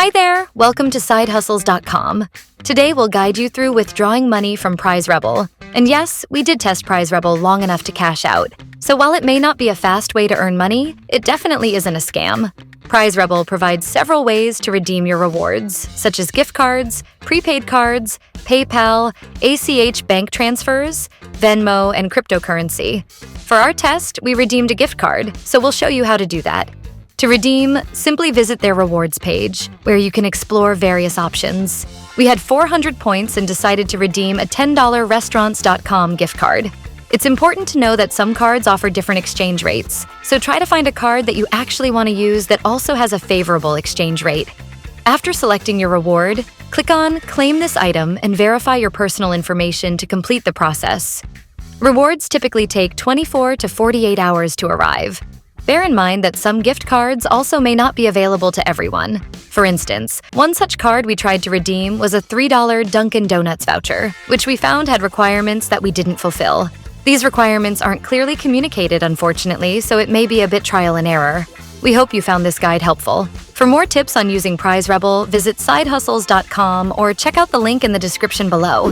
Hi there! Welcome to sidehustles.com. Today we'll guide you through withdrawing money from PrizeRebel. And yes, we did test PrizeRebel long enough to cash out. So while it may not be a fast way to earn money, it definitely isn't a scam. PrizeRebel provides several ways to redeem your rewards, such as gift cards, prepaid cards, PayPal, ACH bank transfers, Venmo, and cryptocurrency. For our test, we redeemed a gift card, so we'll show you how to do that. To redeem, simply visit their rewards page, where you can explore various options. We had 400 points and decided to redeem a $10 restaurants.com gift card. It's important to know that some cards offer different exchange rates, so try to find a card that you actually want to use that also has a favorable exchange rate. After selecting your reward, click on Claim this item and verify your personal information to complete the process. Rewards typically take 24 to 48 hours to arrive. Bear in mind that some gift cards also may not be available to everyone. For instance, one such card we tried to redeem was a $3 Dunkin' Donuts voucher, which we found had requirements that we didn't fulfill. These requirements aren't clearly communicated, unfortunately, so it may be a bit trial and error. We hope you found this guide helpful. For more tips on using PrizeRebel, visit sidehustles.com or check out the link in the description below.